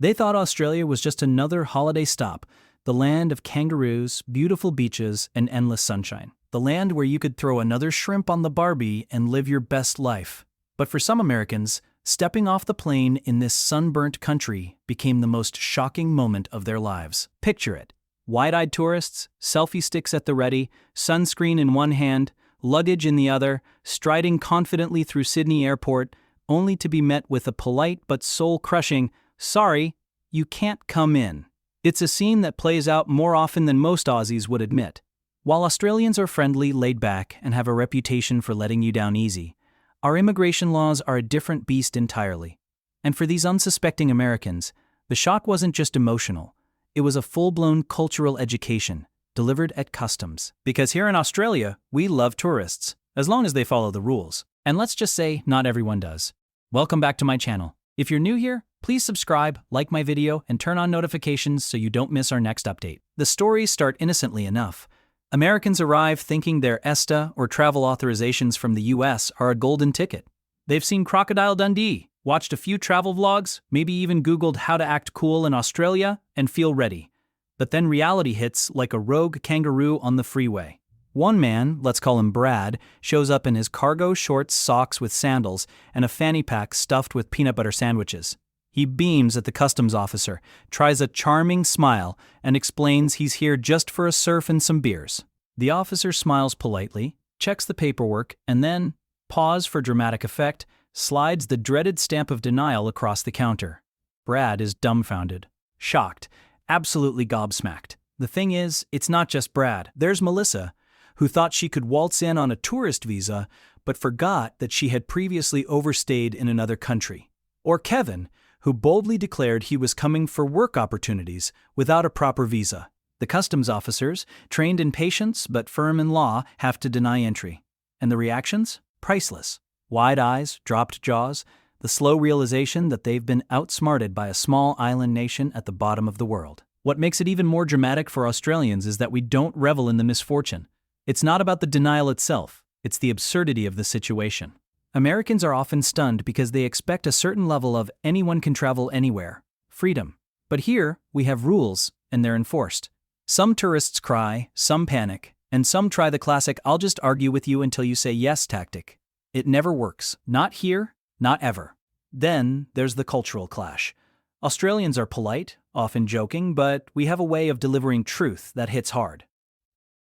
They thought Australia was just another holiday stop, the land of kangaroos, beautiful beaches, and endless sunshine. The land where you could throw another shrimp on the Barbie and live your best life. But for some Americans, stepping off the plane in this sunburnt country became the most shocking moment of their lives. Picture it. Wide-eyed tourists, selfie sticks at the ready, sunscreen in one hand, luggage in the other, striding confidently through Sydney Airport, only to be met with a polite but soul-crushing, "Sorry, you can't come in." It's a scene that plays out more often than most Aussies would admit. While Australians are friendly, laid back, and have a reputation for letting you down easy, our immigration laws are a different beast entirely. And for these unsuspecting Americans, the shock wasn't just emotional. It was a full-blown cultural education, delivered at customs. Because here in Australia, we love tourists, as long as they follow the rules. And let's just say, not everyone does. Welcome back to my channel. If you're new here, please subscribe, like my video, and turn on notifications so you don't miss our next update. The stories start innocently enough. Americans arrive thinking their ESTA or travel authorizations from the US are a golden ticket. They've seen Crocodile Dundee, watched a few travel vlogs, maybe even Googled how to act cool in Australia, and feel ready. But then reality hits like a rogue kangaroo on the freeway. One man, let's call him Brad, shows up in his cargo shorts, socks with sandals, and a fanny pack stuffed with peanut butter sandwiches. He beams at the customs officer, tries a charming smile, and explains he's here just for a surf and some beers. The officer smiles politely, checks the paperwork, and then, pause for dramatic effect, slides the dreaded stamp of denial across the counter. Brad is dumbfounded, shocked, absolutely gobsmacked. The thing is, it's not just Brad. There's Melissa, who thought she could waltz in on a tourist visa, but forgot that she had previously overstayed in another country. Or Kevin, who boldly declared he was coming for work opportunities without a proper visa. The customs officers, trained in patience but firm in law, have to deny entry. And the reactions? Priceless. Wide eyes, dropped jaws, the slow realization that they've been outsmarted by a small island nation at the bottom of the world. What makes it even more dramatic for Australians is that we don't revel in the misfortune. It's not about the denial itself, it's the absurdity of the situation. Americans are often stunned because they expect a certain level of anyone can travel anywhere, freedom. But here, we have rules, and they're enforced. Some tourists cry, some panic, and some try the classic "I'll just argue with you until you say yes" tactic. It never works. Not here, not ever. Then, there's the cultural clash. Australians are polite, often joking, but we have a way of delivering truth that hits hard.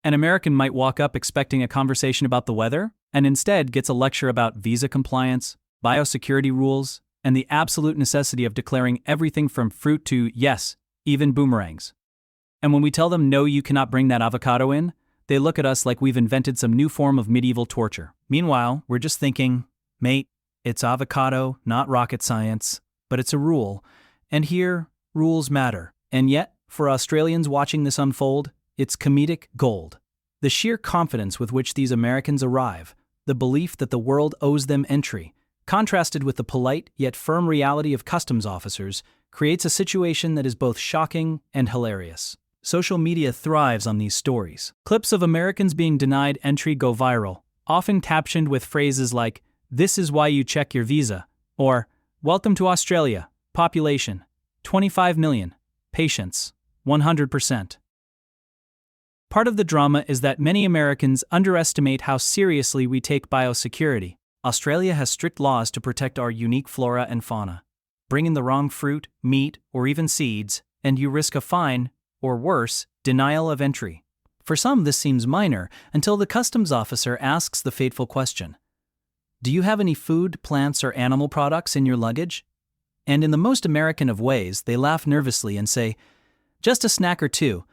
An American might walk up expecting a conversation about the weather, and instead gets a lecture about visa compliance, biosecurity rules, and the absolute necessity of declaring everything from fruit to, yes, even boomerangs. And when we tell them no, you cannot bring that avocado in, they look at us like we've invented some new form of medieval torture. Meanwhile, we're just thinking, mate, it's avocado, not rocket science, but it's a rule. And here, rules matter. And yet, for Australians watching this unfold, it's comedic gold. The sheer confidence with which these Americans arrive, the belief that the world owes them entry, contrasted with the polite yet firm reality of customs officers, creates a situation that is both shocking and hilarious. Social media thrives on these stories. Clips of Americans being denied entry go viral, often captioned with phrases like, "This is why you check your visa," or "Welcome to Australia, population, 25 million, patience, 100%. Part of the drama is that many Americans underestimate how seriously we take biosecurity. Australia has strict laws to protect our unique flora and fauna. Bring in the wrong fruit, meat, or even seeds, and you risk a fine, or worse, denial of entry. For some, this seems minor until the customs officer asks the fateful question, "Do you have any food, plants, or animal products in your luggage?" And in the most American of ways, they laugh nervously and say, "Just a snack or two."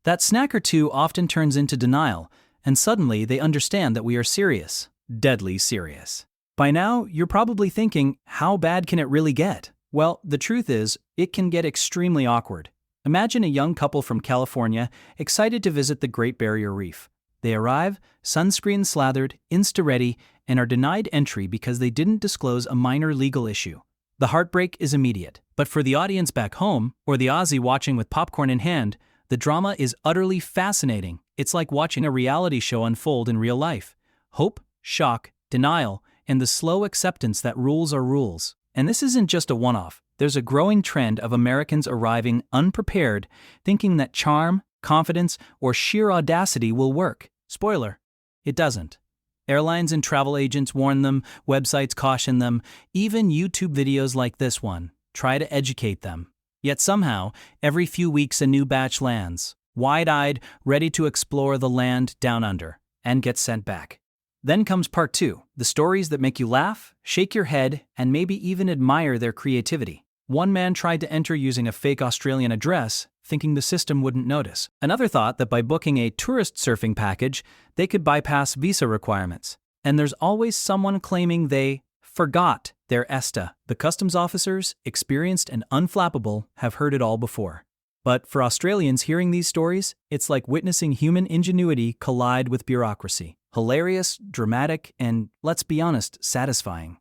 That snack or two often turns into denial, and suddenly they understand that we are serious. Deadly serious. By now, you're probably thinking, how bad can it really get? Well, the truth is, it can get extremely awkward. Imagine a young couple from California excited to visit the Great Barrier Reef. They arrive, sunscreen slathered, insta-ready, and are denied entry because they didn't disclose a minor legal issue. The heartbreak is immediate. But for the audience back home, or the Aussie watching with popcorn in hand, the drama is utterly fascinating. It's like watching a reality show unfold in real life. Hope, shock, denial, and the slow acceptance that rules are rules. And this isn't just a one-off. there's a growing trend of Americans arriving unprepared, thinking that charm, confidence, or sheer audacity will work. Spoiler, it doesn't. Airlines and travel agents warn them, websites caution them, even YouTube videos like this one try to educate them. Yet somehow, every few weeks a new batch lands, wide-eyed, ready to explore the land down under, and gets sent back. Then comes part 2, the stories that make you laugh, shake your head, and maybe even admire their creativity. One man tried to enter using a fake Australian address, thinking the system wouldn't notice. Another thought that by booking a tourist surfing package, they could bypass visa requirements. And there's always someone claiming they forgot their ESTA. The customs officers, experienced and unflappable, have heard it all before. But for Australians hearing these stories, it's like witnessing human ingenuity collide with bureaucracy. Hilarious, dramatic, and, let's be honest, satisfying.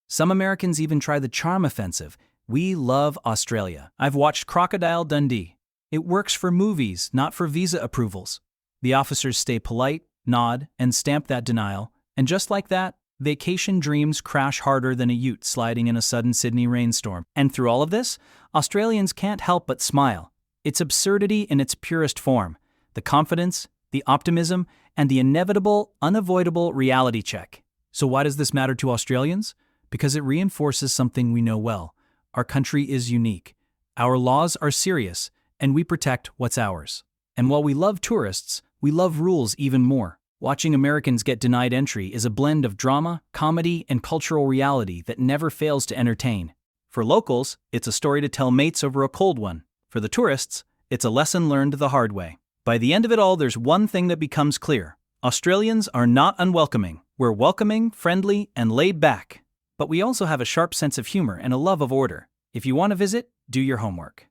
Some Americans even try the charm offensive. We love Australia. I've watched Crocodile Dundee. It works for movies, not for visa approvals. The officers stay polite, nod, and stamp that denial, and just like that, vacation dreams crash harder than a ute sliding in a sudden Sydney rainstorm. And through all of this, Australians can't help but smile. It's absurdity in its purest form. The confidence, the optimism, and the inevitable, unavoidable reality check. So why does this matter to Australians? Because it reinforces something we know well. Our country is unique. Our laws are serious, and we protect what's ours. And while we love tourists, we love rules even more. Watching Americans get denied entry is a blend of drama, comedy, and cultural reality that never fails to entertain. For locals, it's a story to tell mates over a cold one. For the tourists, it's a lesson learned the hard way. By the end of it all, there's one thing that becomes clear. Australians are not unwelcoming. We're welcoming, friendly, and laid back. But we also have a sharp sense of humor and a love of order. If you want to visit, do your homework.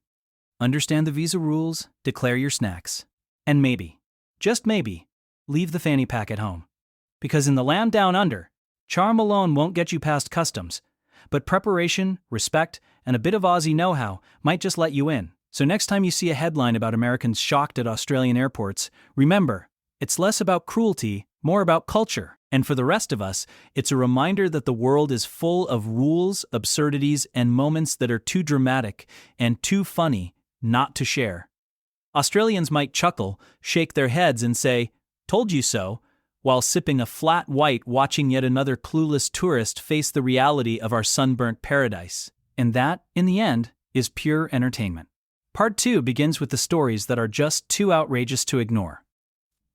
Understand the visa rules, declare your snacks. And maybe, just maybe, leave the fanny pack at home. Because in the land down under, charm alone won't get you past customs. But preparation, respect, and a bit of Aussie know-how might just let you in. So next time you see a headline about Americans shocked at Australian airports, remember, it's less about cruelty, more about culture. And for the rest of us, it's a reminder that the world is full of rules, absurdities, and moments that are too dramatic and too funny not to share. Australians might chuckle, shake their heads, and say, "Told you so," while sipping a flat white watching yet another clueless tourist face the reality of our sunburnt paradise. And that, in the end, is pure entertainment. Part 2 begins with the stories that are just too outrageous to ignore.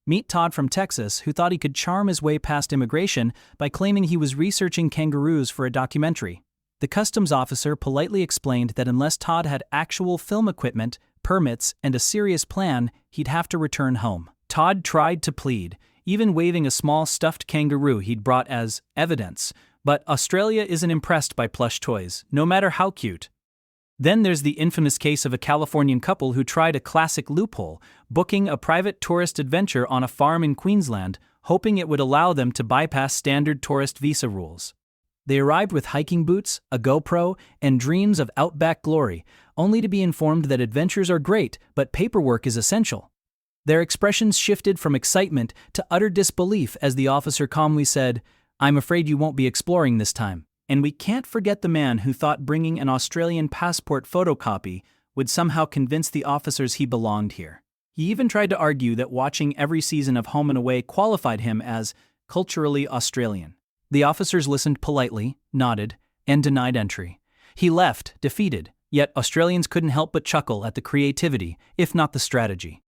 Meet Todd from Texas, who thought he could charm his way past immigration by claiming he was researching kangaroos for a documentary. The customs officer politely explained that unless Todd had actual film equipment, permits, and a serious plan, he'd have to return home. Todd tried to plead, even waving a small stuffed kangaroo he'd brought as evidence, but Australia isn't impressed by plush toys, no matter how cute. Then there's the infamous case of a Californian couple who tried a classic loophole, booking a private tourist adventure on a farm in Queensland, hoping it would allow them to bypass standard tourist visa rules. They arrived with hiking boots, a GoPro, and dreams of outback glory, only to be informed that adventures are great, but paperwork is essential. Their expressions shifted from excitement to utter disbelief as the officer calmly said, "I'm afraid you won't be exploring this time." And we can't forget the man who thought bringing an Australian passport photocopy would somehow convince the officers he belonged here. He even tried to argue that watching every season of Home and Away qualified him as culturally Australian. The officers listened politely, nodded, and denied entry. He left, defeated, yet Australians couldn't help but chuckle at the creativity, if not the strategy.